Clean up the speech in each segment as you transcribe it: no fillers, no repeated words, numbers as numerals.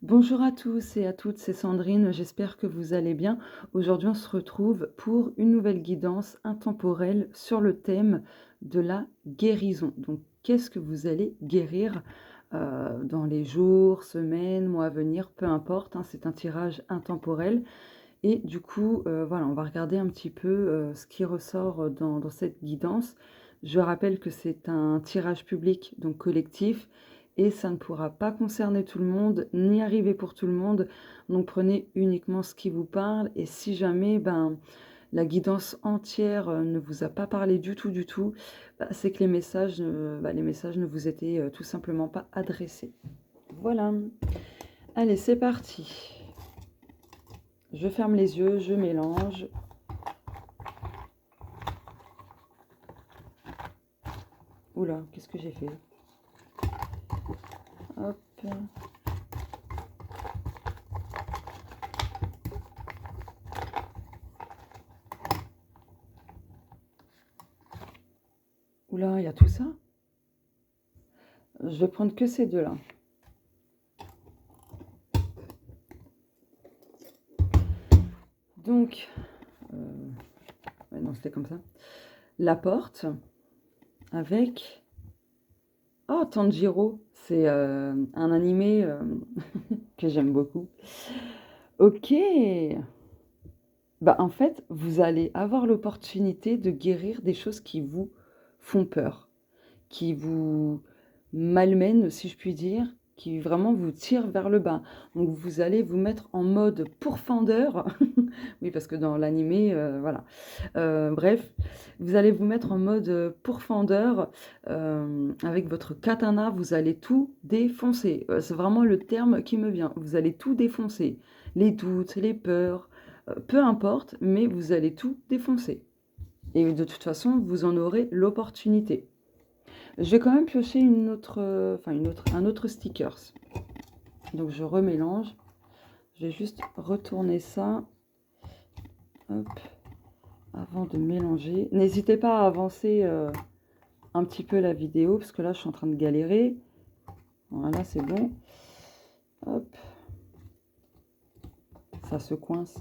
Bonjour à tous et à toutes, c'est Sandrine, j'espère que vous allez bien. Aujourd'hui, on se retrouve pour une nouvelle guidance intemporelle sur le thème de la guérison. Donc, qu'est-ce que vous allez guérir dans les jours, semaines, mois à venir, peu importe, hein, c'est un tirage intemporel. Et du coup, voilà, on va regarder un petit peu ce qui ressort dans cette guidance. Je rappelle que c'est un tirage public, donc collectif, et ça ne pourra pas concerner tout le monde, ni arriver pour tout le monde. Donc prenez uniquement ce qui vous parle, et si jamais la guidance entière ne vous a pas parlé du tout, c'est que les messages ne vous étaient tout simplement pas adressés. Voilà. Allez, c'est parti. Je ferme les yeux, je mélange. Oula, qu'est-ce que j'ai fait? Hop. Oula, il y a tout ça? Je vais prendre que ces deux-là. Donc, ouais, non, c'était comme ça. La porte avec... Oh, Tanjiro, c'est un animé que j'aime beaucoup. Ok. En fait, vous allez avoir l'opportunité de guérir des choses qui vous font peur, qui vous malmènent, si je puis dire, qui vraiment vous tirent vers le bas. Donc vous allez vous mettre en mode pourfendeur. Oui, parce que dans l'animé, voilà. Bref, vous allez vous mettre en mode pourfendeur. Avec votre katana, vous allez tout défoncer. C'est vraiment le terme qui me vient. Vous allez tout défoncer. Les doutes, les peurs, peu importe, mais vous allez tout défoncer. Et de toute façon, vous en aurez l'opportunité. Je vais quand même piocher un autre stickers. Donc je remélange. Je vais juste retourner ça. Hop. Avant de mélanger. N'hésitez pas à avancer un petit peu la vidéo, parce que là, je suis en train de galérer. Voilà, c'est bon. Hop. Ça se coince.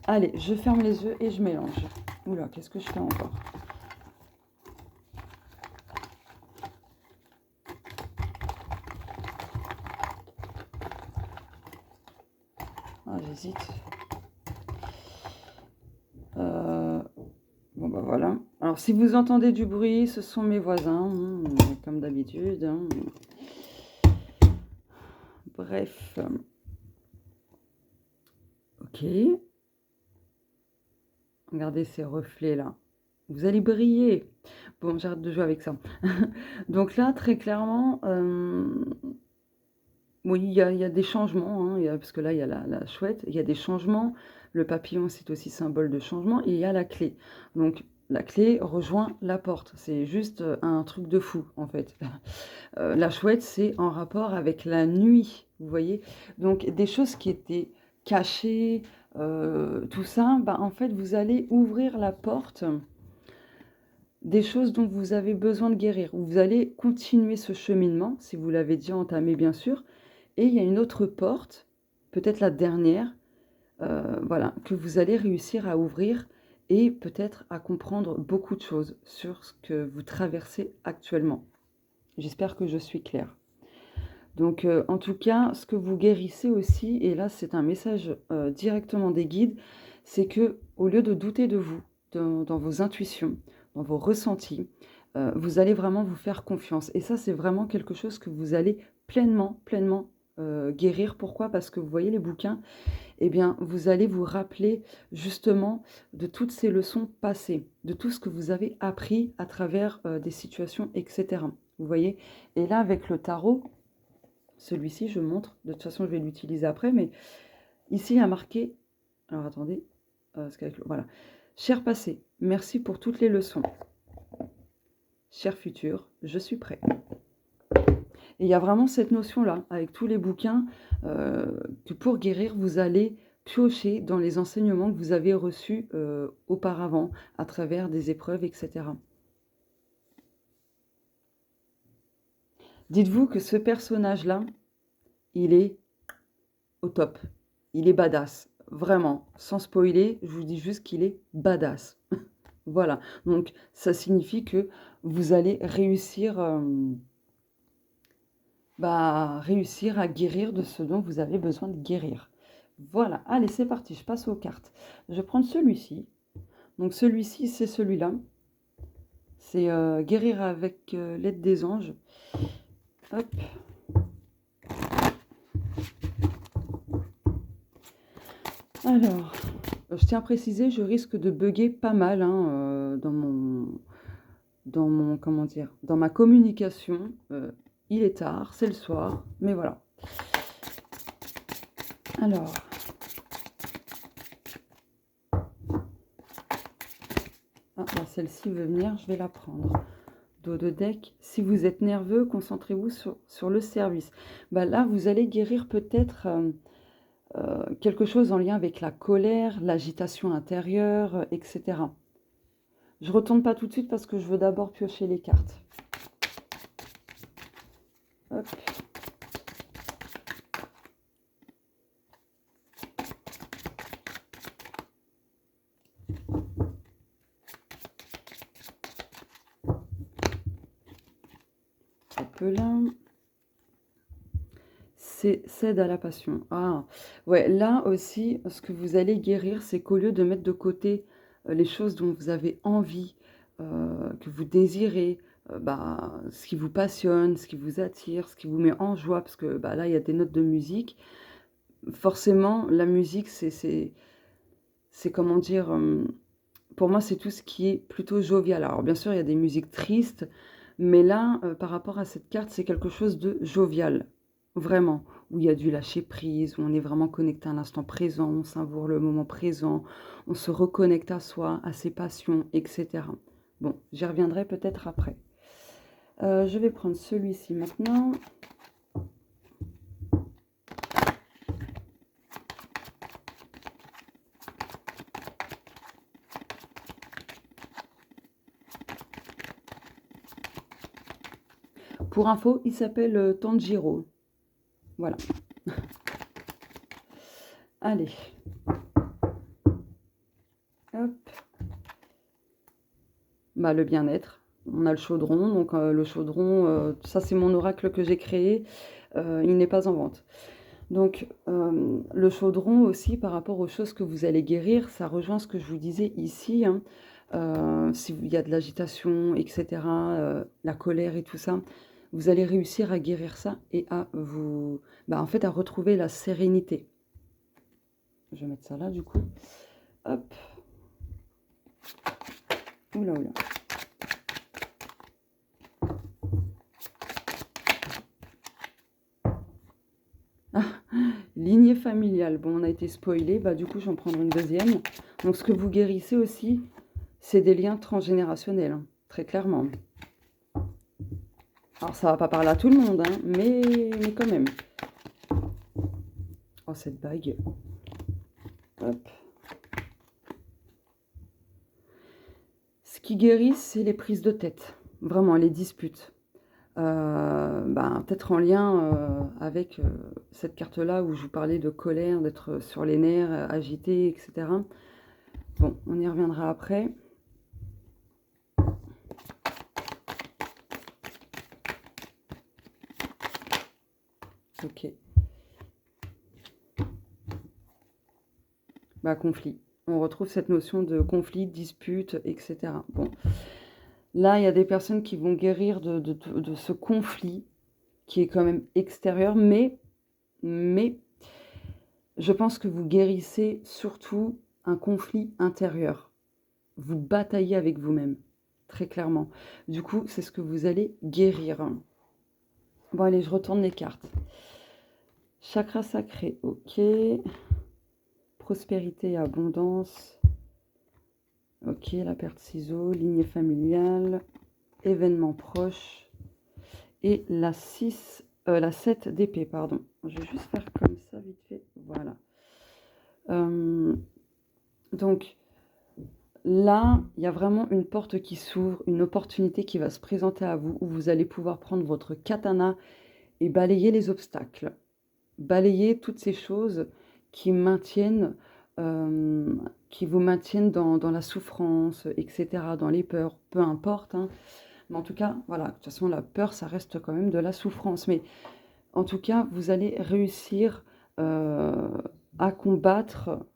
Allez, je ferme les yeux et je mélange. Oula, qu'est-ce que je fais encore? Ah, j'hésite. Bon, voilà. Alors, si vous entendez du bruit, ce sont mes voisins, comme d'habitude. Bref. Ok. Regardez ces reflets-là. Vous allez briller. Bon, j'arrête de jouer avec ça. Donc là, très clairement, oui, il y a des changements, hein, parce que là, il y a la chouette, il y a des changements. Le papillon, c'est aussi symbole de changement. Et il y a la clé. Donc, la clé rejoint la porte. C'est juste un truc de fou, en fait. La chouette, c'est en rapport avec la nuit, vous voyez. Donc, des choses qui étaient cachées, tout ça, en fait, vous allez ouvrir la porte des choses dont vous avez besoin de guérir. Vous allez continuer ce cheminement, si vous l'avez déjà entamé, bien sûr. Et il y a une autre porte, peut-être la dernière, voilà, que vous allez réussir à ouvrir et peut-être à comprendre beaucoup de choses sur ce que vous traversez actuellement. J'espère que je suis claire. Donc, en tout cas, ce que vous guérissez aussi, et là, c'est un message directement des guides, c'est que au lieu de douter de vous, dans vos intuitions, dans vos ressentis, vous allez vraiment vous faire confiance. Et ça, c'est vraiment quelque chose que vous allez pleinement guérir. Pourquoi? Parce que vous voyez les bouquins, eh bien, vous allez vous rappeler justement de toutes ces leçons passées, de tout ce que vous avez appris à travers des situations, etc. Vous voyez? Et là, avec le tarot, celui-ci, je montre. De toute façon, je vais l'utiliser après. Mais ici, il y a marqué... Alors, attendez. Voilà. Cher passé, merci pour toutes les leçons. Cher futur, je suis prêt. Et il y a vraiment cette notion-là, avec tous les bouquins, que pour guérir, vous allez piocher dans les enseignements que vous avez reçus auparavant, à travers des épreuves, etc. Dites-vous que ce personnage-là, il est au top. Il est badass. Vraiment, sans spoiler, je vous dis juste qu'il est badass. Voilà, donc ça signifie que vous allez réussir, réussir à guérir de ce dont vous avez besoin de guérir. Voilà, allez, c'est parti, je passe aux cartes. Je vais prendre celui-ci. Donc celui-ci, c'est celui-là. C'est guérir avec l'aide des anges. Hop. Alors, je tiens à préciser, je risque de bugger pas mal hein, comment dire, dans ma communication. Il est tard, c'est le soir, mais voilà. Alors, celle-ci veut venir, je vais la prendre. Dos de deck, si vous êtes nerveux, concentrez-vous sur le service. Là, vous allez guérir peut-être quelque chose en lien avec la colère, l'agitation intérieure, etc. Je ne retourne pas tout de suite parce que je veux d'abord piocher les cartes. Hop. Là, c'est cède à la passion. Ah, ouais, là aussi, ce que vous allez guérir, c'est qu'au lieu de mettre de côté les choses dont vous avez envie, que vous désirez, ce qui vous passionne, ce qui vous attire, ce qui vous met en joie, parce que là, il y a des notes de musique. Forcément, la musique, c'est comment dire, pour moi, c'est tout ce qui est plutôt jovial. Alors, bien sûr, il y a des musiques tristes, mais là, par rapport à cette carte, c'est quelque chose de jovial, vraiment, où il y a du lâcher prise, où on est vraiment connecté à l'instant présent, on savoure le moment présent, on se reconnecte à soi, à ses passions, etc. Bon, j'y reviendrai peut-être après. Je vais prendre celui-ci maintenant. Pour info, il s'appelle Tanjiro. Voilà. Allez. Hop. Le bien-être. On a le chaudron. Donc le chaudron, ça c'est mon oracle que j'ai créé. Il n'est pas en vente. Donc le chaudron aussi, par rapport aux choses que vous allez guérir, ça rejoint ce que je vous disais ici. Hein. S'il y a de l'agitation, etc., la colère et tout ça, vous allez réussir à guérir ça et à vous, en fait, à retrouver la sérénité. Je vais mettre ça là, du coup. Hop. Oula, oula. Lignée familiale. Bon, on a été spoilé. Du coup, j'en prendrai une deuxième. Donc, ce que vous guérissez aussi, c'est des liens transgénérationnels, hein, très clairement. Alors, ça va pas parler à tout le monde, hein, mais quand même. Oh, cette bague. Hop. Ce qui guérit, c'est les prises de tête. Vraiment, les disputes. Peut-être en lien avec cette carte-là où je vous parlais de colère, d'être sur les nerfs, agité, etc. Bon, on y reviendra après. Ok. Conflit. On retrouve cette notion de conflit, dispute, etc. Bon. Là, il y a des personnes qui vont guérir de ce conflit qui est quand même extérieur, mais je pense que vous guérissez surtout un conflit intérieur. Vous bataillez avec vous-même, très clairement. Du coup, c'est ce que vous allez guérir. Bon, allez, je retourne les cartes. Chakra sacré, ok. Prospérité et abondance. Ok, la paire de ciseaux, lignée familiale, événement proche. Et la 7 d'épée, pardon. Je vais juste faire comme ça, vite fait. Voilà. Donc, là, il y a vraiment une porte qui s'ouvre, une opportunité qui va se présenter à vous, où vous allez pouvoir prendre votre katana et balayer les obstacles. Balayer toutes ces choses qui maintiennent, qui vous maintiennent dans la souffrance, et cetera, dans les peurs, peu importe, hein. Mais en tout cas, voilà, de toute façon, la peur, ça reste quand même de la souffrance. Mais en tout cas, vous allez réussir, à combattre,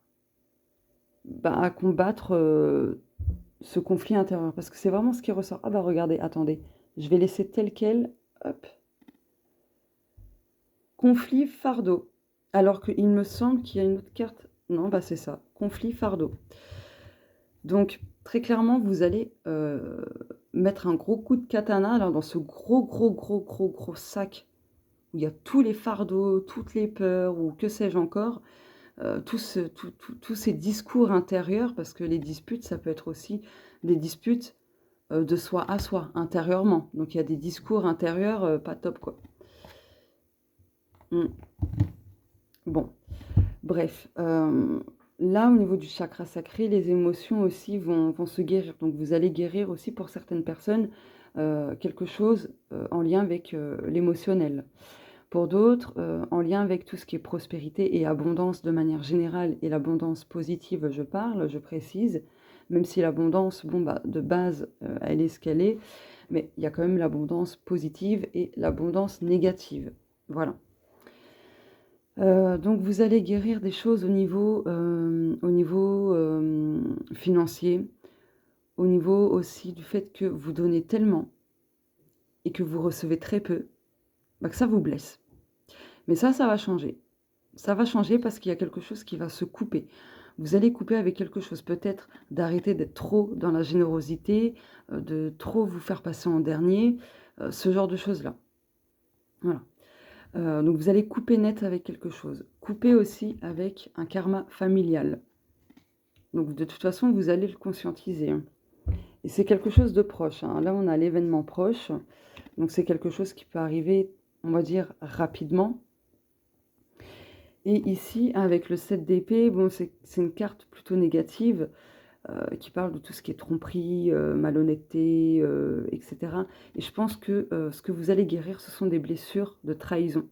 à combattre, ce conflit intérieur. Parce que c'est vraiment ce qui ressort. Ah bah, regardez, attendez, je vais laisser tel quel, hop. Conflit fardeau. Alors qu'il me semble qu'il y a une autre carte. Non, bah c'est ça. Conflit fardeau. Donc, très clairement, vous allez mettre un gros coup de katana alors dans ce gros sac où il y a tous les fardeaux, toutes les peurs ou que sais-je encore, tous ces discours intérieurs, parce que les disputes, ça peut être aussi des disputes de soi à soi, intérieurement. Donc, il y a des discours intérieurs pas top, quoi. Mm. Bon. Bref, là, au niveau du chakra sacré, les émotions aussi vont se guérir. Donc vous allez guérir aussi pour certaines personnes, quelque chose, en lien avec, l'émotionnel. Pour d'autres, en lien avec tout ce qui est prospérité et abondance de manière générale et l'abondance positive, je parle, je précise. Même si l'abondance, bon, bah, de base, elle est ce qu'elle est, mais il y a quand même l'abondance positive et l'abondance négative. Voilà. Donc vous allez guérir des choses au niveau, financier, au niveau aussi du fait que vous donnez tellement et que vous recevez très peu, bah, que ça vous blesse. Mais ça va changer. Ça va changer parce qu'il y a quelque chose qui va se couper. Vous allez couper avec quelque chose, peut-être d'arrêter d'être trop dans la générosité, de trop vous faire passer en dernier, ce genre de choses-là. Voilà. Donc vous allez couper net avec quelque chose. Couper aussi avec un karma familial. Donc de toute façon, vous allez le conscientiser, hein. Et c'est quelque chose de proche, hein. Là, on a l'événement proche. Donc c'est quelque chose qui peut arriver, on va dire, rapidement. Et ici, avec le 7 d'épée, bon, c'est une carte plutôt négative qui parle de tout ce qui est tromperie, malhonnêteté, etc. Et je pense que ce que vous allez guérir, ce sont des blessures de trahison.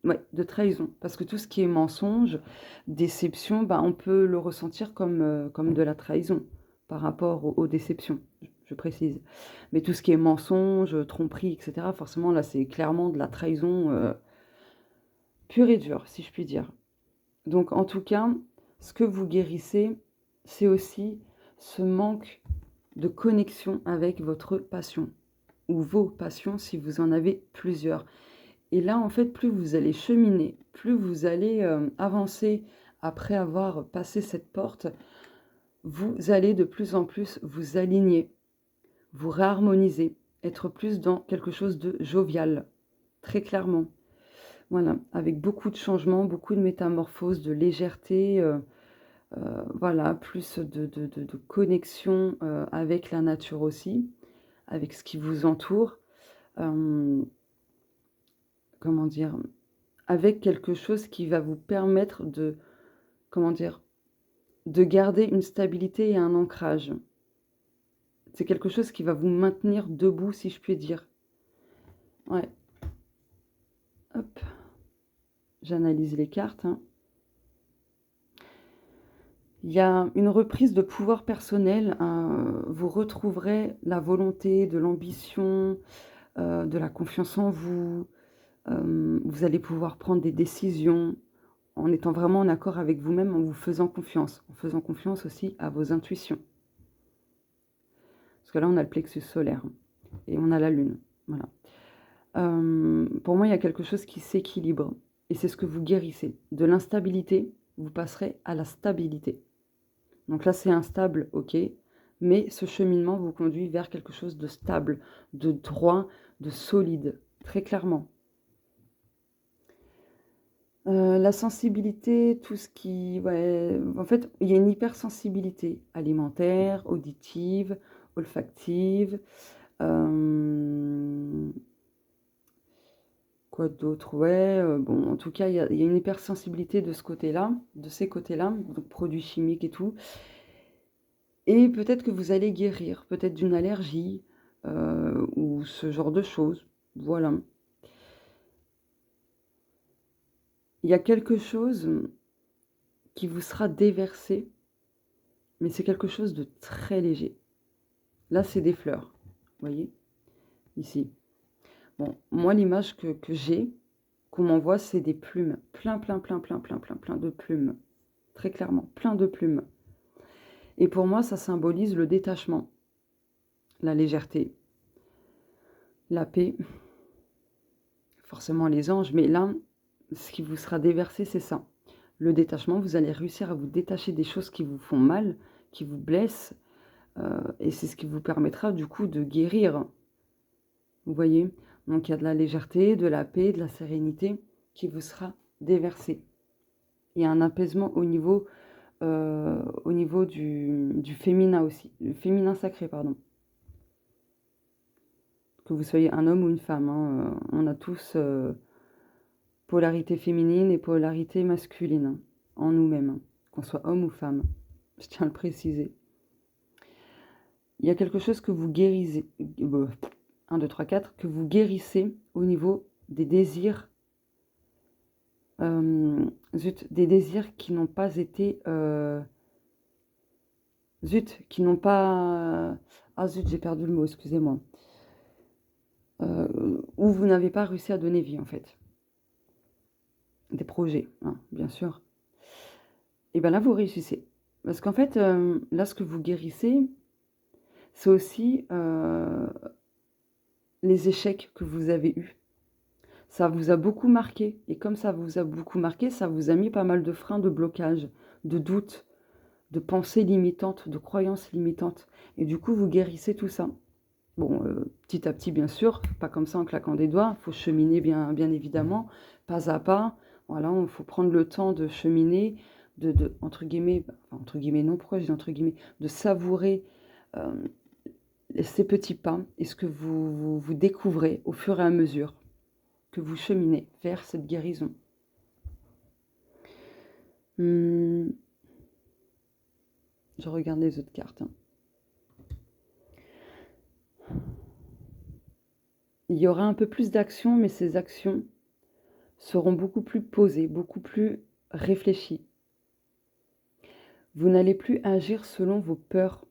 Ouais, de trahison. Parce que tout ce qui est mensonge, déception, bah, on peut le ressentir comme de la trahison par rapport aux déceptions, je précise. Mais tout ce qui est mensonge, tromperie, etc., forcément, là, c'est clairement de la trahison pure et dure, si je puis dire. Donc, en tout cas, ce que vous guérissez, c'est aussi ce manque de connexion avec votre passion, ou vos passions si vous en avez plusieurs. Et là, en fait, plus vous allez cheminer, plus vous allez avancer après avoir passé cette porte, vous allez de plus en plus vous aligner, vous réharmoniser, être plus dans quelque chose de jovial, très clairement. Voilà, avec beaucoup de changements, beaucoup de métamorphoses, de légèreté, voilà, plus de connexion avec la nature aussi, avec ce qui vous entoure. Comment dire? Avec quelque chose qui va vous permettre de, comment dire? De garder une stabilité et un ancrage. C'est quelque chose qui va vous maintenir debout, si je puis dire. Ouais. Hop. J'analyse les cartes, hein. Il y a une reprise de pouvoir personnel, vous retrouverez la volonté, de l'ambition, de la confiance en vous. Vous allez pouvoir prendre des décisions en étant vraiment en accord avec vous-même, en faisant confiance aussi à vos intuitions. Parce que là, on a le plexus solaire et on a la lune. Voilà. Pour moi, il y a quelque chose qui s'équilibre et c'est ce que vous guérissez. De l'instabilité, vous passerez à la stabilité. Donc là, c'est instable, ok, mais ce cheminement vous conduit vers quelque chose de stable, de droit, de solide, très clairement. La sensibilité, tout ce qui... Ouais, en fait, il y a une hypersensibilité alimentaire, auditive, olfactive. Quoi d'autre? Ouais, bon, en tout cas, il y a une hypersensibilité de ce côté-là, de ces côtés-là, donc produits chimiques et tout. Et peut-être que vous allez guérir, peut-être d'une allergie, ou ce genre de choses. Voilà. Il y a quelque chose qui vous sera déversé, mais c'est quelque chose de très léger. Là, c'est des fleurs, vous voyez? Ici. Bon, moi, l'image que j'ai, qu'on m'envoie, c'est des plumes. Plein, plein, plein, plein, plein, plein, plein de plumes. Très clairement, plein de plumes. Et pour moi, ça symbolise le détachement, la légèreté, la paix, forcément les anges. Mais là, ce qui vous sera déversé, c'est ça. Le détachement, vous allez réussir à vous détacher des choses qui vous font mal, qui vous blessent. Et c'est ce qui vous permettra du coup de guérir. Vous voyez? Donc il y a de la légèreté, de la paix, de la sérénité qui vous sera déversée. Il y a un apaisement au niveau du féminin aussi, le féminin sacré, pardon. Que vous soyez un homme ou une femme, hein, on a tous polarité féminine et polarité masculine hein, en nous-mêmes, hein, qu'on soit homme ou femme, je tiens à le préciser. Il y a quelque chose que vous guérissez, 1, 2, 3, 4, que vous guérissez au niveau des désirs, des désirs qui n'ont pas été, qui n'ont pas, ah zut, j'ai perdu le mot, excusez-moi, où vous n'avez pas réussi à donner vie en fait, des projets, hein, bien sûr. Et bien là, vous réussissez. Parce qu'en fait, là, ce que vous guérissez, c'est aussi les échecs que vous avez eus. Ça vous a beaucoup marqué. Et comme ça vous a beaucoup marqué, ça vous a mis pas mal de freins, de blocages, de doutes, de pensées limitantes, de croyances limitantes. Et du coup, vous guérissez tout ça. Bon, petit à petit, bien sûr, pas comme ça en claquant des doigts. Il faut cheminer bien évidemment, pas à pas. Voilà, il faut prendre le temps de cheminer, entre guillemets, enfin, entre guillemets non, pourquoi je dis entre guillemets, de savourer ces petits pas et ce que vous découvrez au fur et à mesure que vous cheminez vers cette guérison. Je regarde les autres cartes. Hein. Il y aura un peu plus d'actions, mais ces actions seront beaucoup plus posées, beaucoup plus réfléchies. Vous n'allez plus agir selon vos peurs,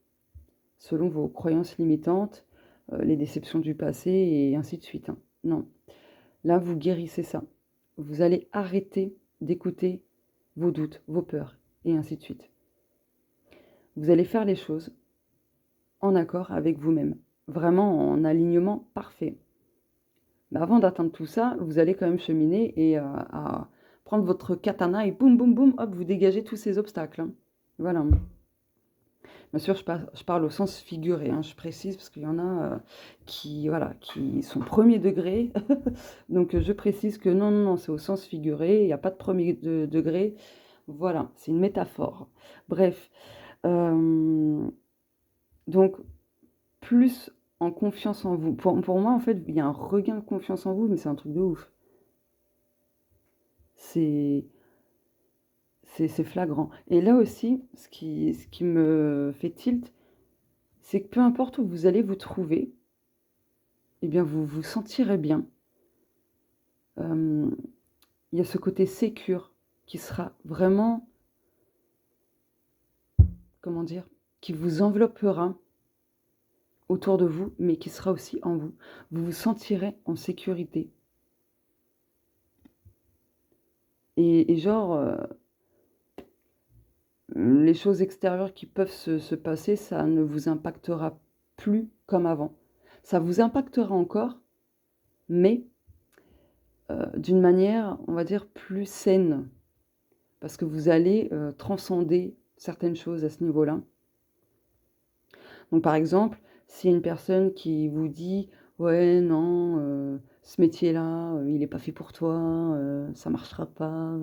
selon vos croyances limitantes, les déceptions du passé et ainsi de suite. Hein. Non. Là, vous guérissez ça. Vous allez arrêter d'écouter vos doutes, vos peurs et ainsi de suite. Vous allez faire les choses en accord avec vous-même, vraiment en alignement parfait. Mais avant d'atteindre tout ça, vous allez quand même cheminer et à prendre votre katana et boum, boum, boum, hop, vous dégagez tous ces obstacles. Hein. Voilà. Bien sûr, je parle au sens figuré, hein, je précise, parce qu'il y en a qui sont premier degré. Donc, je précise que non, non, non, c'est au sens figuré, il n'y a pas de premier degré. Voilà, c'est une métaphore. Bref. Donc, plus en confiance en vous. Pour moi, en fait, il y a un regain de confiance en vous, mais c'est un truc de ouf. C'est flagrant. Et là aussi, ce qui me fait tilt, c'est que peu importe où vous allez vous trouver, eh bien, vous vous sentirez bien. Il y a ce côté sécure qui sera vraiment, comment dire, qui vous enveloppera autour de vous, mais qui sera aussi en vous. Vous vous sentirez en sécurité. Et genre, les choses extérieures qui peuvent se passer, ça ne vous impactera plus comme avant. Ça vous impactera encore, mais d'une manière, on va dire, plus saine. Parce que vous allez transcender certaines choses à ce niveau-là. Donc par exemple, s'il y a une personne qui vous dit « Ouais, non, ce métier-là, il n'est pas fait pour toi, ça ne marchera pas »,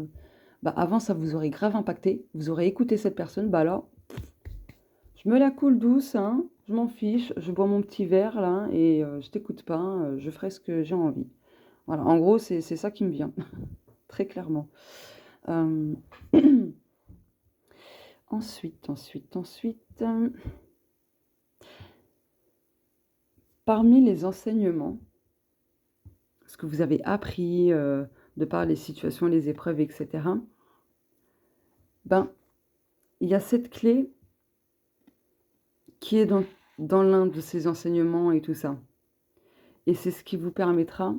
bah avant, ça vous aurait grave impacté. Vous aurez écouté cette personne, bah là, je me la coule douce, hein, je m'en fiche, je bois mon petit verre là et je t'écoute pas, je ferai ce que j'ai envie. Voilà, en gros, c'est ça qui me vient, très clairement. Ensuite. parmi les enseignements, ce que vous avez appris de par les situations, les épreuves, etc., ben, il y a cette clé qui est dans l'un de ces enseignements et tout ça. Et c'est ce qui vous permettra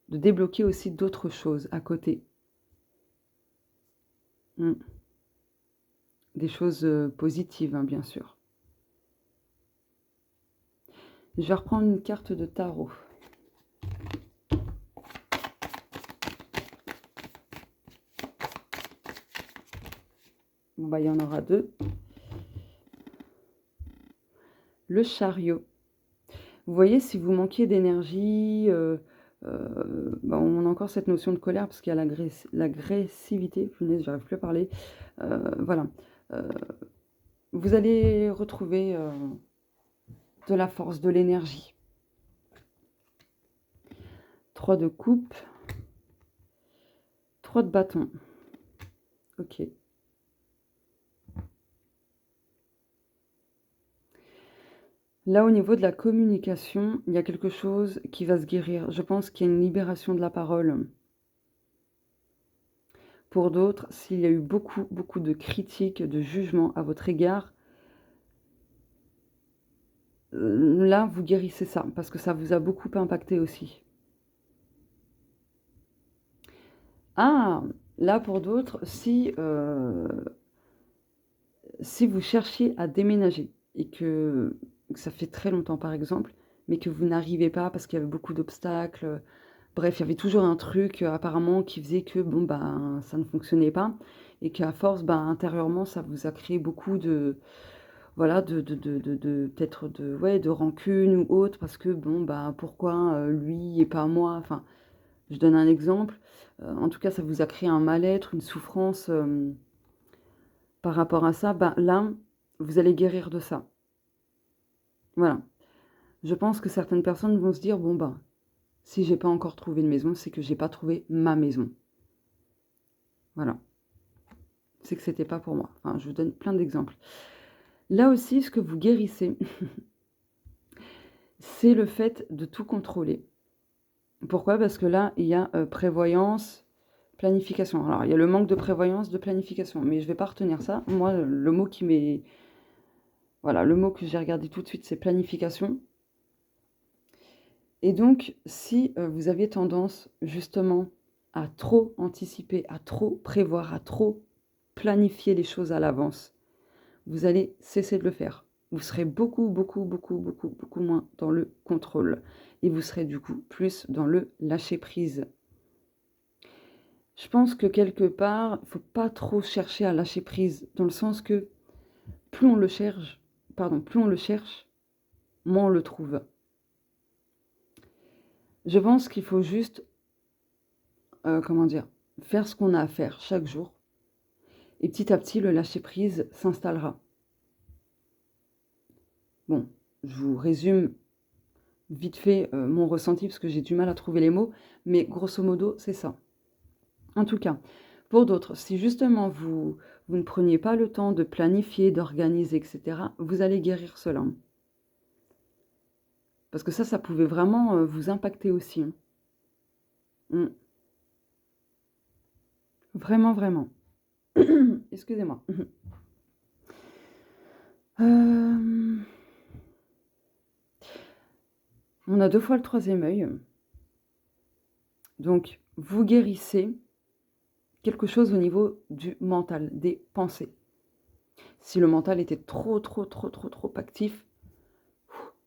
de débloquer aussi d'autres choses à côté. Des choses positives, hein, bien sûr. Je vais reprendre une carte de tarot. Bon, bah, il y en aura deux. Le chariot. Vous voyez, si vous manquiez d'énergie, bah, on a encore cette notion de colère parce qu'il y a l'agressivité. Punaise, j'arrive plus à parler. Voilà. Vous allez retrouver de la force, de l'énergie. 3 de coupe. 3 de bâton. Ok. Là, au niveau de la communication, il y a quelque chose qui va se guérir. Je pense qu'il y a une libération de la parole. Pour d'autres, s'il y a eu beaucoup, beaucoup de critiques, de jugements à votre égard, là, vous guérissez ça, parce que ça vous a beaucoup impacté aussi. Ah, là, pour d'autres, si vous cherchiez à déménager et que ça fait très longtemps, par exemple, mais que vous n'arrivez pas parce qu'il y avait beaucoup d'obstacles, bref, il y avait toujours un truc apparemment qui faisait que bon, ben, ça ne fonctionnait pas et qu'à force, ben, intérieurement, ça vous a créé beaucoup de, voilà, peut-être de rancune ou autre parce que bon, ben, pourquoi lui et pas moi, enfin, je donne un exemple. En tout cas, ça vous a créé un mal-être, une souffrance par rapport à ça. Ben, là, vous allez guérir de ça. Voilà. Je pense que certaines personnes vont se dire, bon, ben, si j'ai pas encore trouvé de maison, c'est que j'ai pas trouvé ma maison. Voilà. C'est que c'était pas pour moi. Enfin, je vous donne plein d'exemples. Là aussi, ce que vous guérissez, c'est le fait de tout contrôler. Pourquoi? Parce que là, il y a prévoyance, planification. Alors, il y a le manque de prévoyance, de planification, mais je vais pas retenir ça. Moi, le mot qui m'est... Voilà, le mot que j'ai regardé tout de suite, c'est planification. Et donc, si vous avez tendance, justement, à trop anticiper, à trop prévoir, à trop planifier les choses à l'avance, vous allez cesser de le faire. Vous serez beaucoup, beaucoup, beaucoup, beaucoup, beaucoup moins dans le contrôle. Et vous serez du coup plus dans le lâcher-prise. Je pense que quelque part, il ne faut pas trop chercher à lâcher prise, dans le sens que plus on le cherche, moins on le trouve. Je pense qu'il faut juste, faire ce qu'on a à faire chaque jour. Et petit à petit, le lâcher-prise s'installera. Bon, je vous résume vite fait mon ressenti, parce que j'ai du mal à trouver les mots, mais grosso modo, c'est ça. En tout cas, pour d'autres, si justement vous ne preniez pas le temps de planifier, d'organiser, etc., vous allez guérir cela. Parce que ça pouvait vraiment vous impacter aussi. Hein. Vraiment, vraiment. Excusez-moi. On a 2 fois le 3e œil. Donc, vous guérissez quelque chose au niveau du mental, des pensées. Si le mental était trop actif,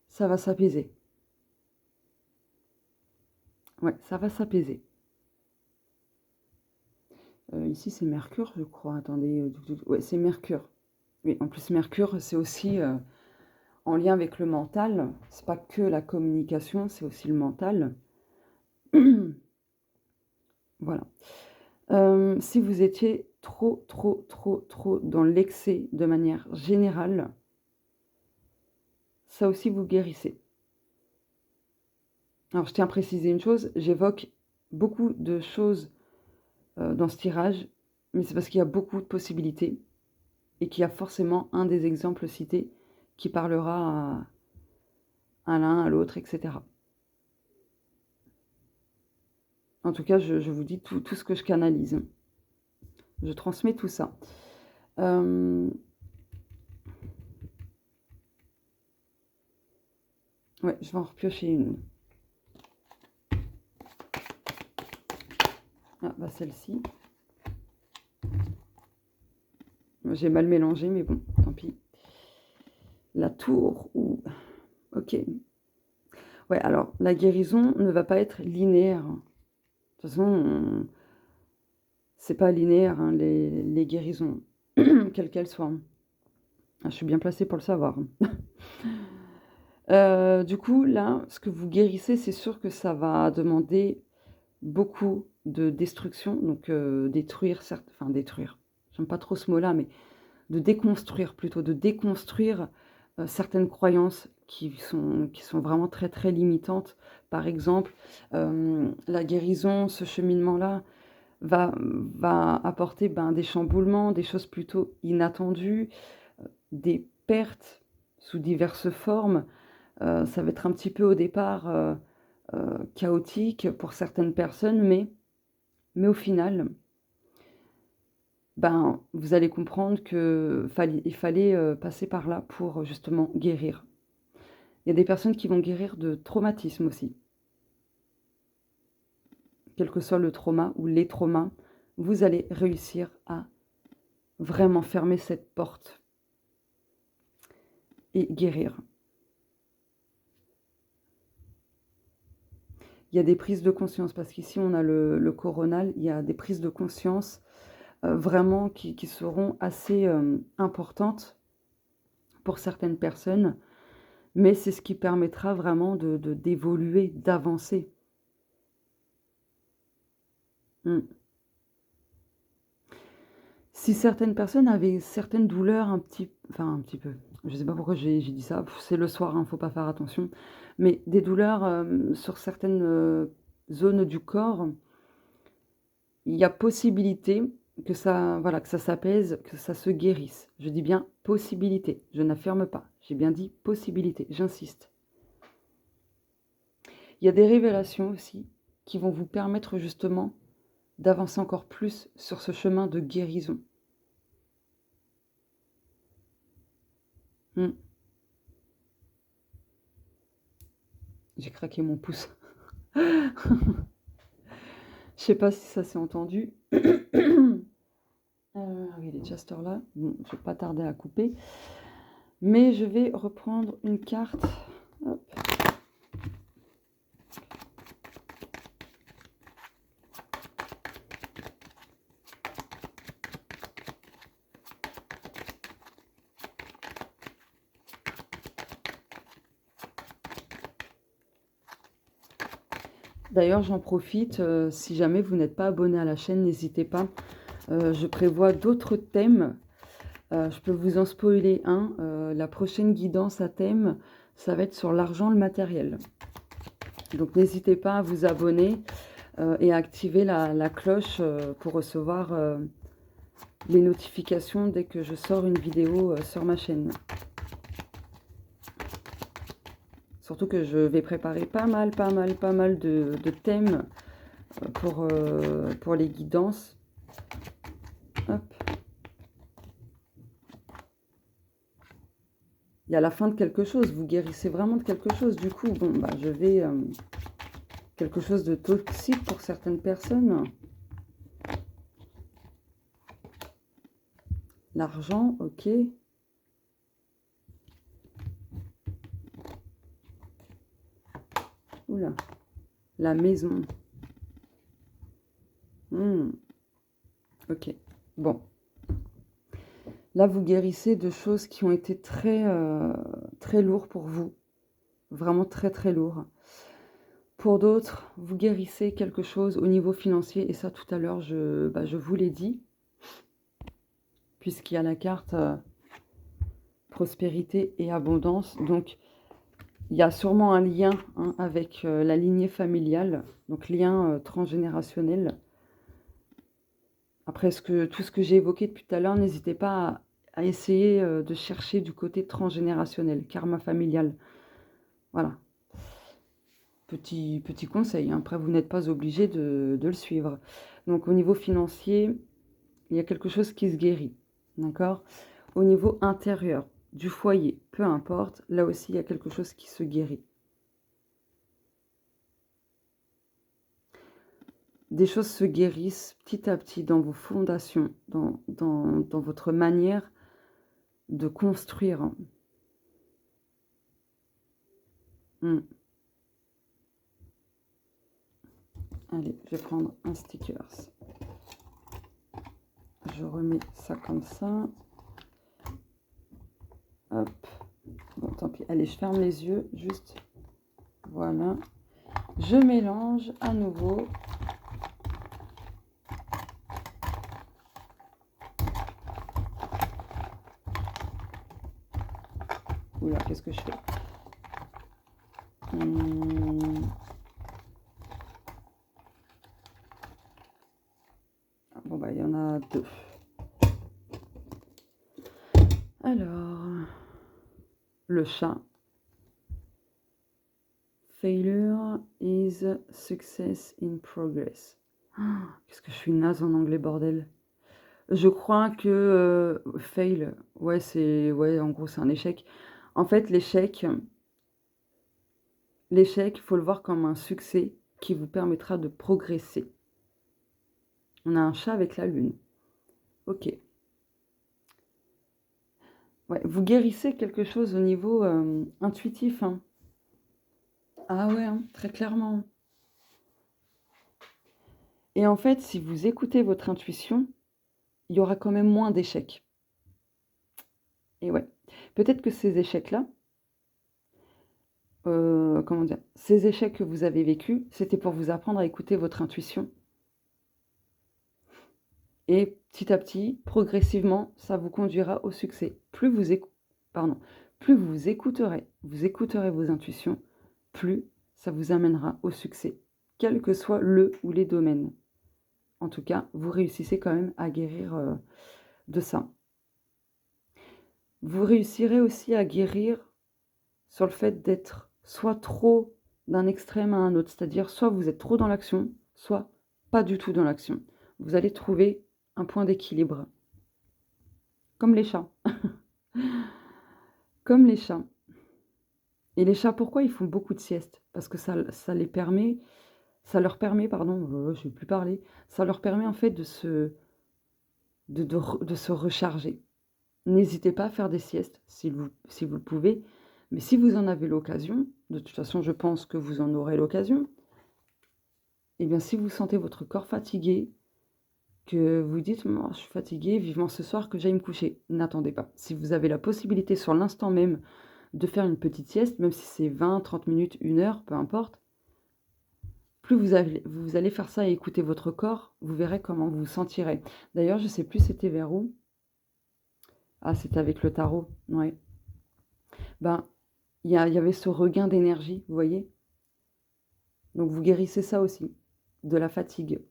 ça va s'apaiser. Ouais, ça va s'apaiser. Ici, c'est Mercure, je crois. Attendez. Ouais, c'est Mercure. Oui, en plus, Mercure, c'est aussi en lien avec le mental. C'est pas que la communication, c'est aussi le mental. Voilà. Si vous étiez trop dans l'excès de manière générale, ça aussi vous guérissez. Alors, je tiens à préciser une chose, j'évoque beaucoup de choses dans ce tirage, mais c'est parce qu'il y a beaucoup de possibilités et qu'il y a forcément un des exemples cités qui parlera à l'un, à l'autre, etc. En tout cas, je vous dis tout ce que je canalise. Je transmets tout ça. Ouais, je vais en repiocher une. Ah, bah celle-ci. J'ai mal mélangé, mais bon, tant pis. La tour, ou... Ok. Ouais, alors, la guérison ne va pas être linéaire. De toute façon, c'est pas linéaire, hein, les guérisons, quelles qu'elles soient. Ah, je suis bien placée pour le savoir. Du coup, là, ce que vous guérissez, c'est sûr que ça va demander beaucoup de destruction, donc détruire, certes, enfin détruire, j'aime pas trop ce mot-là, mais de déconstruire plutôt, de déconstruire certaines croyances qui sont vraiment très très limitantes. Par exemple, la guérison, ce cheminement-là, va apporter des chamboulements, des choses plutôt inattendues, des pertes sous diverses formes. Ça va être un petit peu au départ chaotique pour certaines personnes, mais au final, vous allez comprendre qu'il fallait passer par là pour justement guérir. Il y a des personnes qui vont guérir de traumatisme aussi. Quel que soit le trauma ou les traumas, vous allez réussir à vraiment fermer cette porte et guérir. Il y a des prises de conscience, parce qu'ici on a le coronal, il y a des prises de conscience vraiment qui seront assez importantes pour certaines personnes, mais c'est ce qui permettra vraiment d'évoluer, d'avancer. Si certaines personnes avaient certaines douleurs un petit peu, je sais pas pourquoi j'ai dit ça, c'est le soir, hein, faut pas faire attention, mais des douleurs sur certaines zones du corps, il y a possibilité que ça, voilà, que ça s'apaise, que ça se guérisse. Je dis bien possibilité, je n'affirme pas. J'ai bien dit possibilité, j'insiste. Il y a des révélations aussi qui vont vous permettre justement d'avancer encore plus sur ce chemin de guérison. J'ai craqué mon pouce. Je sais pas si ça s'est entendu. Oui, il est déjà cette heure-là. Bon, je vais pas tarder à couper. Mais je vais reprendre une carte. Hop. D'ailleurs, j'en profite, si jamais vous n'êtes pas abonné à la chaîne, n'hésitez pas. Je prévois d'autres thèmes. Je peux vous en spoiler un. La prochaine guidance à thème, ça va être sur l'argent, le matériel. Donc n'hésitez pas à vous abonner et à activer la cloche pour recevoir les notifications dès que je sors une vidéo sur ma chaîne. Surtout que je vais préparer pas mal de thèmes pour les guidances. Hop. Il y a la fin de quelque chose, vous guérissez vraiment de quelque chose. Du coup, bon, je vais... quelque chose de toxique pour certaines personnes. L'argent, ok. Oula. La maison. Ok. Bon. Là, vous guérissez de choses qui ont été très, très lourdes pour vous. Vraiment très, très lourd. Pour d'autres, vous guérissez quelque chose au niveau financier. Et ça, tout à l'heure, je vous l'ai dit. Puisqu'il y a la carte prospérité et abondance. Donc, il y a sûrement un lien avec la lignée familiale. Donc, lien transgénérationnel. Après, tout ce que j'ai évoqué depuis tout à l'heure, n'hésitez pas à essayer de chercher du côté transgénérationnel, karma familial. Voilà. Petit conseil, hein. Après, vous n'êtes pas obligé de le suivre. Donc, au niveau financier, il y a quelque chose qui se guérit. D'accord? Au niveau intérieur, du foyer, peu importe, là aussi, il y a quelque chose qui se guérit. Des choses se guérissent petit à petit dans vos fondations, dans votre manière de construire. Hmm. Allez, je vais prendre un stickers. Je remets ça comme ça. Hop. Bon, tant pis. Allez, je ferme les yeux, juste. Voilà. Je mélange à nouveau. Oula, qu'est-ce que je fais? Bon, bah, il y en a 2. Alors, le chat. Failure is success in progress. Qu'est-ce que je suis naze en anglais, bordel. Je crois que fail, ouais, c'est, ouais, en gros, c'est un échec. En fait, l'échec, il faut le voir comme un succès qui vous permettra de progresser. On a un chat avec la lune. Ok. Ouais, vous guérissez quelque chose au niveau intuitif, hein. Ah ouais, hein, très clairement. Et en fait, si vous écoutez votre intuition, il y aura quand même moins d'échecs. Et ouais, peut-être que ces échecs-là, comment dire, ces échecs que vous avez vécus, c'était pour vous apprendre à écouter votre intuition. Et petit à petit, progressivement, ça vous conduira au succès. Plus vous écouterez vos intuitions, plus ça vous amènera au succès, quel que soit le ou les domaines. En tout cas, vous réussissez quand même à guérir de ça. Vous réussirez aussi à guérir sur le fait d'être soit trop d'un extrême à un autre, c'est-à-dire soit vous êtes trop dans l'action, soit pas du tout dans l'action. Vous allez trouver un point d'équilibre. Comme les chats. Comme les chats. Et les chats, pourquoi ils font beaucoup de siestes? Parce que ça leur permet, pardon, je ne vais plus parler, ça leur permet en fait de se recharger. N'hésitez pas à faire des siestes si vous le pouvez, mais si vous en avez l'occasion, de toute façon je pense que vous en aurez l'occasion, et bien si vous sentez votre corps fatigué, que vous dites oh, « je suis fatigué, vivement ce soir que j'aille me coucher », n'attendez pas. Si vous avez la possibilité sur l'instant même de faire une petite sieste, même si c'est 20, 30 minutes, 1 heure, peu importe, plus vous allez faire ça et écouter votre corps, vous verrez comment vous vous sentirez. D'ailleurs, je ne sais plus c'était vers où. Ah, c'était avec le tarot, ouais. Ben, il y avait ce regain d'énergie, vous voyez. Donc, vous guérissez ça aussi, de la fatigue.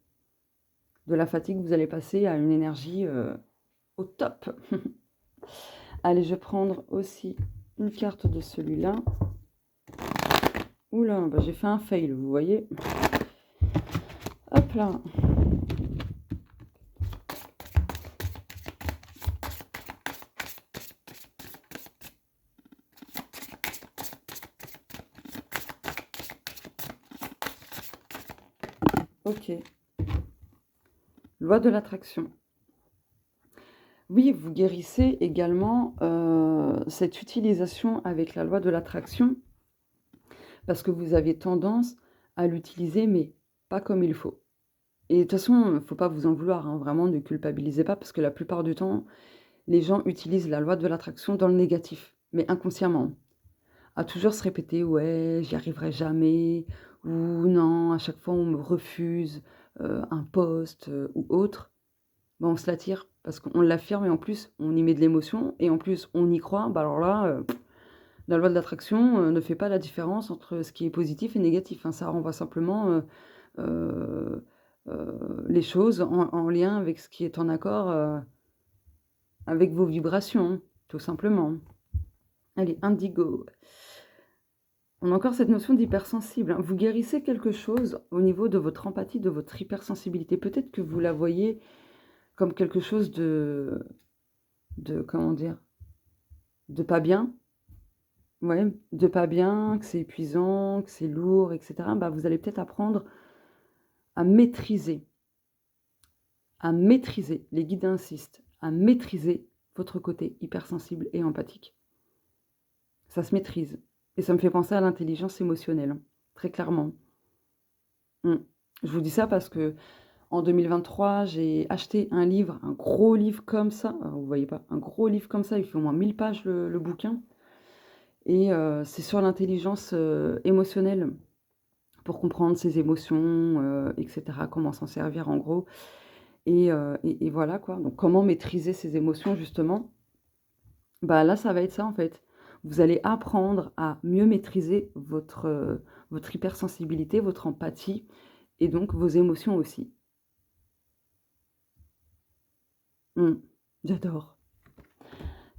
De la fatigue, vous allez passer à une énergie au top. Allez, je vais prendre aussi une carte de celui-là. Oula, bah, j'ai fait un fail, vous voyez. Hop là. Ok. Loi de l'attraction. Oui, vous guérissez également cette utilisation avec la loi de l'attraction parce que vous avez tendance à l'utiliser, mais pas comme il faut. Et de toute façon, il ne faut pas vous en vouloir, hein, vraiment, ne culpabilisez pas parce que la plupart du temps, les gens utilisent la loi de l'attraction dans le négatif, mais inconsciemment. À toujours se répéter, ouais, j'y arriverai jamais, ou non, à chaque fois on me refuse un poste ou autre. Ben, on se l'attire parce qu'on l'affirme et en plus on y met de l'émotion et en plus on y croit. Bah alors là, la loi de l'attraction ne fait pas la différence entre ce qui est positif et négatif, hein. Ça renvoie simplement euh, les choses en lien avec ce qui est en accord avec vos vibrations, tout simplement. Allez, indigo. On a encore cette notion d'hypersensible, hein. Vous guérissez quelque chose au niveau de votre empathie, de votre hypersensibilité. Peut-être que vous la voyez comme quelque chose de comment dire? De pas bien. Ouais, de pas bien, que c'est épuisant, que c'est lourd, et cetera. Bah, vous allez peut-être apprendre à maîtriser, les guides insistent, à maîtriser votre côté hypersensible et empathique. Ça se maîtrise et ça me fait penser à l'intelligence émotionnelle, hein, très clairement. Mmh. Je vous dis ça parce qu'en 2023, j'ai acheté un livre, un gros livre comme ça, alors vous voyez pas, un gros livre comme ça, il fait au moins 1000 pages le bouquin et c'est sur l'intelligence, émotionnelle pour comprendre ses émotions, et cetera, comment s'en servir en gros et voilà quoi. Donc comment maîtriser ses émotions justement? Bah, là, ça va être ça, en fait. Vous allez apprendre à mieux maîtriser votre hypersensibilité, votre empathie et donc vos émotions aussi. Mmh. J'adore,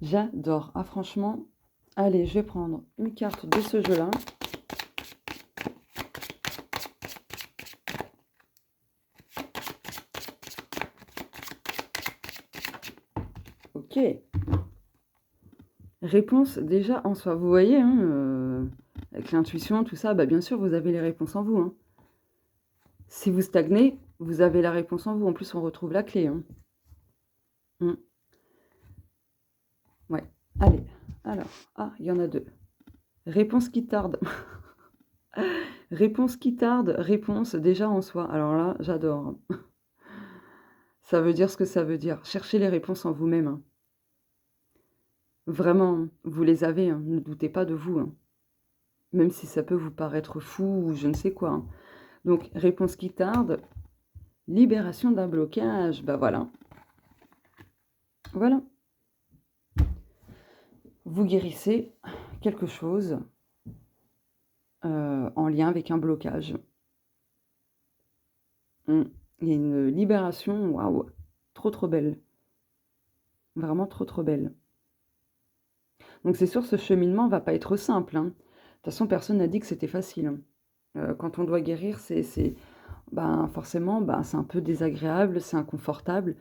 j'adore. Ah franchement, allez, je vais prendre une carte de ce jeu-là. OK. Réponse déjà en soi. Vous voyez, hein, avec l'intuition, tout ça, bah, bien sûr, vous avez les réponses en vous, hein. Si vous stagnez, vous avez la réponse en vous. En plus, on retrouve la clé, hein. Mmh. Ouais. Allez, alors, ah, il y en a 2. Réponse qui tarde. Réponse qui tarde, réponse déjà en soi. Alors là, j'adore. Ça veut dire ce que ça veut dire. Cherchez les réponses en vous-même, hein. Vraiment, vous les avez, hein. Ne doutez pas de vous, hein. Même si ça peut vous paraître fou ou je ne sais quoi, hein. Donc, réponse qui tarde, libération d'un blocage. Bah voilà. Voilà. Vous guérissez quelque chose en lien avec un blocage. Mmh. Il y a une libération, waouh, trop, trop belle. Vraiment trop, trop belle. Donc c'est sûr, ce cheminement va pas être simple, hein. De toute façon, personne n'a dit que c'était facile, hein. Quand on doit guérir, ben, forcément, ben, c'est un peu désagréable, c'est inconfortable.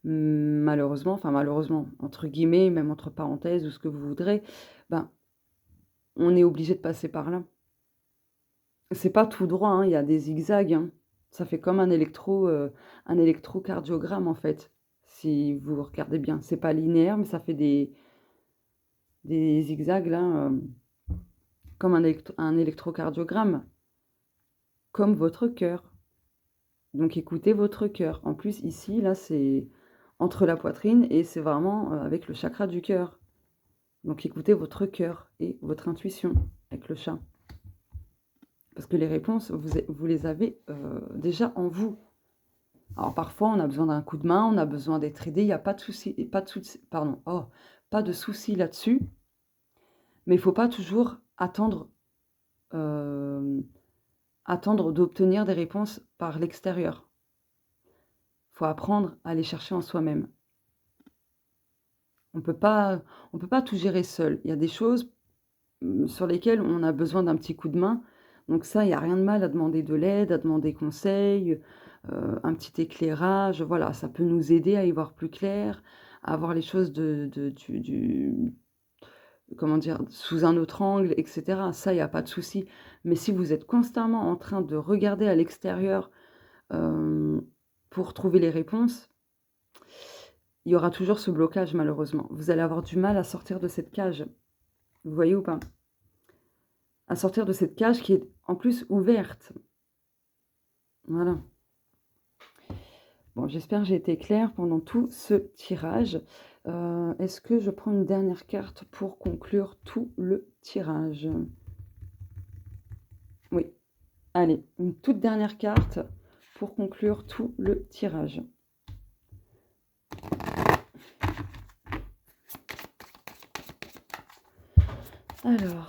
Malheureusement, enfin malheureusement, entre guillemets, même entre parenthèses ou ce que vous voudrez, ben, on est obligé de passer par là. C'est pas tout droit, hein, il y a des zigzags, hein. Ça fait comme un électrocardiogramme, en fait, si vous regardez bien. C'est pas linéaire, mais ça fait des zigzags là, comme un électrocardiogramme, comme votre cœur. Donc écoutez votre cœur. En plus ici, là, c'est entre la poitrine et c'est vraiment, avec le chakra du cœur. Donc écoutez votre cœur et votre intuition avec le chat. Parce que les réponses, vous les avez, déjà en vous. Alors parfois, on a besoin d'un coup de main, on a besoin d'être aidé, il y a pas de souci pardon, oh, pas de souci là-dessus, mais il faut pas toujours hem, attendre d'obtenir des réponses par l'extérieur. Faut apprendre à les chercher en soi-même. On peut pas on peut pas tout gérer seul. Il y a des choses, sur lesquelles on a besoin d'un petit coup de main. Donc ça, il y a rien de mal à demander de l'aide, à demander conseil, un petit éclairage. Voilà, ça peut nous aider à y voir plus clair, à voir les choses de du comment dire? Sous un autre angle et cetera. Ça, il y a pas de souci. Mais si vous êtes constamment en train de regarder à l'extérieur, hem, pour trouver les réponses, il y aura toujours ce blocage malheureusement. Vous allez avoir du mal à sortir de cette cage. Vous voyez ou pas? À sortir de cette cage qui est en plus ouverte. Voilà. Bon, j'espère que j'ai été claire pendant tout ce tirage. Est-ce que je prends une dernière carte pour conclure tout le tirage? Oui. Allez, une toute dernière carte pour conclure tout le tirage. Alors.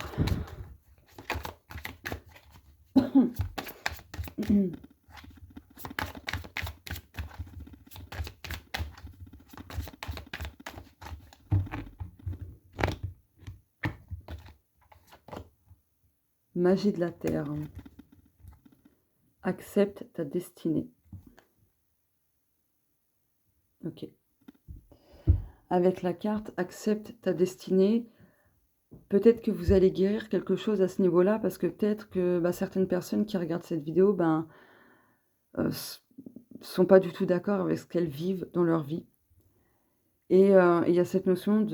Magie de la Terre. Accepte ta destinée. Ok. Avec la carte accepte ta destinée, peut-être que vous allez guérir quelque chose à ce niveau-là, parce que peut-être que certaines personnes qui regardent cette vidéo sont pas du tout d'accord avec ce qu'elles vivent dans leur vie. Et il y a cette notion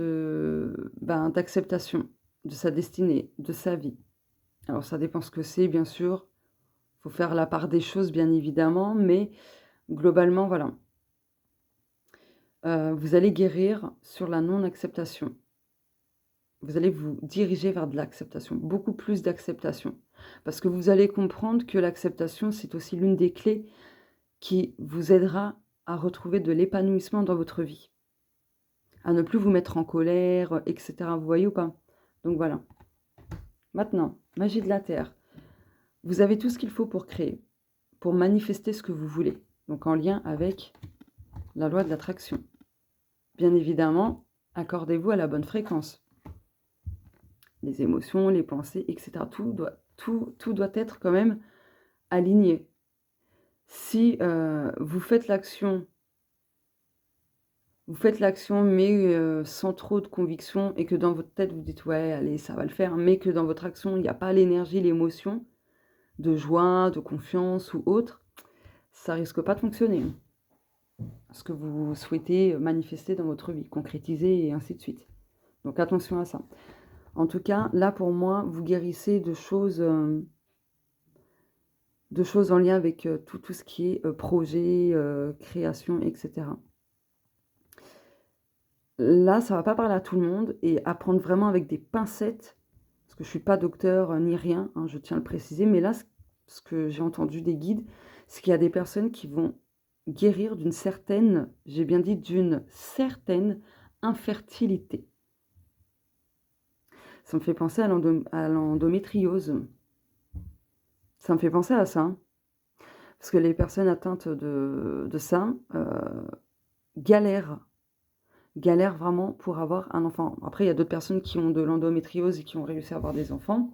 d'acceptation de sa destinée, de sa vie. Alors ça dépend ce que c'est, bien sûr. Il faut faire la part des choses, bien évidemment, mais globalement, voilà. Vous allez guérir sur la non-acceptation. Vous allez vous diriger vers de l'acceptation, beaucoup plus d'acceptation. Parce que vous allez comprendre que l'acceptation, c'est aussi l'une des clés qui vous aidera à retrouver de l'épanouissement dans votre vie. À ne plus vous mettre en colère, etc. Vous voyez ou pas? Donc voilà. Maintenant, magie de la Terre. Vous avez tout ce qu'il faut pour créer, pour manifester ce que vous voulez. Donc en lien avec la loi de l'attraction. Bien évidemment, accordez-vous à la bonne fréquence. Les émotions, les pensées, etc. Tout doit être quand même aligné. Si vous faites l'action mais sans trop de conviction, et que dans votre tête vous dites ouais allez ça va le faire, mais que dans votre action il n'y a pas l'énergie, l'émotion de joie, de confiance ou autre, ça risque pas de fonctionner. Ce que vous souhaitez manifester dans votre vie, concrétiser et ainsi de suite. Donc attention à ça. En tout cas, là pour moi, vous guérissez de choses en lien avec tout ce qui est projet, création, etc. Là, ça va pas parler à tout le monde, et à prendre vraiment avec des pincettes, parce que je suis pas docteur ni rien, hein, je tiens à le préciser, mais là, ce que j'ai entendu des guides, c'est qu'il y a des personnes qui vont guérir d'une certaine, j'ai bien dit d'une certaine infertilité. Ça me fait penser à l'endométriose. Ça me fait penser à ça. Hein. Parce que les personnes atteintes de ça galèrent vraiment pour avoir un enfant. Après, il y a d'autres personnes qui ont de l'endométriose et qui ont réussi à avoir des enfants.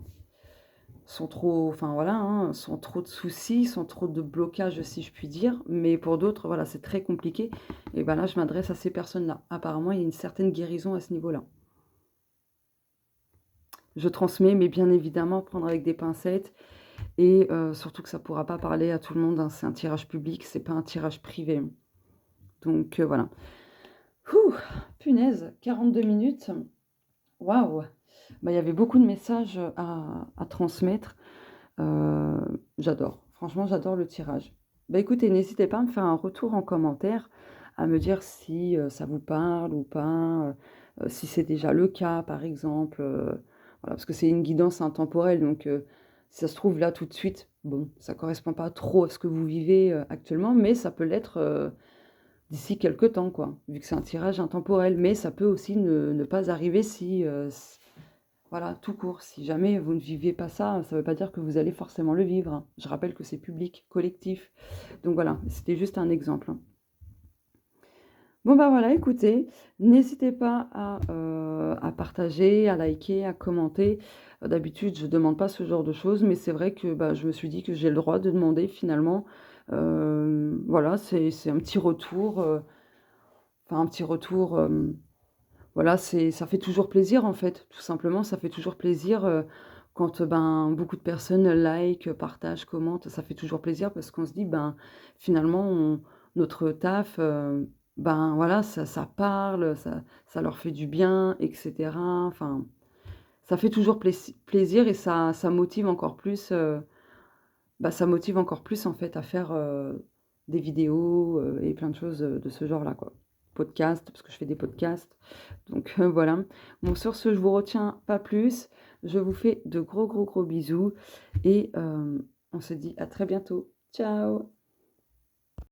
Sans trop de soucis, sans trop de blocages, si je puis dire. Mais pour d'autres, voilà, c'est très compliqué. Et là, je m'adresse à ces personnes-là. Apparemment, il y a une certaine guérison à ce niveau-là. Je transmets, mais bien évidemment, prendre avec des pincettes. Et surtout que ça ne pourra pas parler à tout le monde. Hein. C'est un tirage public, c'est pas un tirage privé. Donc, voilà. Ouh, punaise, 42 minutes. Waouh! Il y avait beaucoup de messages à transmettre. J'adore. Franchement, j'adore le tirage. Écoutez, n'hésitez pas à me faire un retour en commentaire, à me dire si ça vous parle ou pas, si c'est déjà le cas, par exemple. Voilà, parce que c'est une guidance intemporelle, donc si ça se trouve là tout de suite, bon, ça correspond pas trop à ce que vous vivez actuellement, mais ça peut l'être d'ici quelques temps, quoi, vu que c'est un tirage intemporel. Mais ça peut aussi ne pas arriver si... voilà, tout court. Si jamais vous ne vivez pas ça, ça ne veut pas dire que vous allez forcément le vivre. Hein. Je rappelle que c'est public, collectif. Donc voilà, c'était juste un exemple. Bon voilà, écoutez, n'hésitez pas à partager, à liker, à commenter. D'habitude, je ne demande pas ce genre de choses, mais c'est vrai que je me suis dit que j'ai le droit de demander finalement. Voilà, c'est un petit retour. Un petit retour... voilà, ça fait toujours plaisir en fait, tout simplement, ça fait toujours plaisir quand beaucoup de personnes like, partagent, commentent, ça fait toujours plaisir parce qu'on se dit finalement notre taf, voilà, ça parle, ça leur fait du bien, etc. Enfin, ça fait toujours plaisir et ça motive encore plus, ça motive encore plus en fait à faire des vidéos et plein de choses de ce genre-là, quoi. Podcast, parce que je fais des podcasts. Donc voilà. Bon, sur ce, je vous retiens pas plus. Je vous fais de gros bisous et on se dit à très bientôt. Ciao!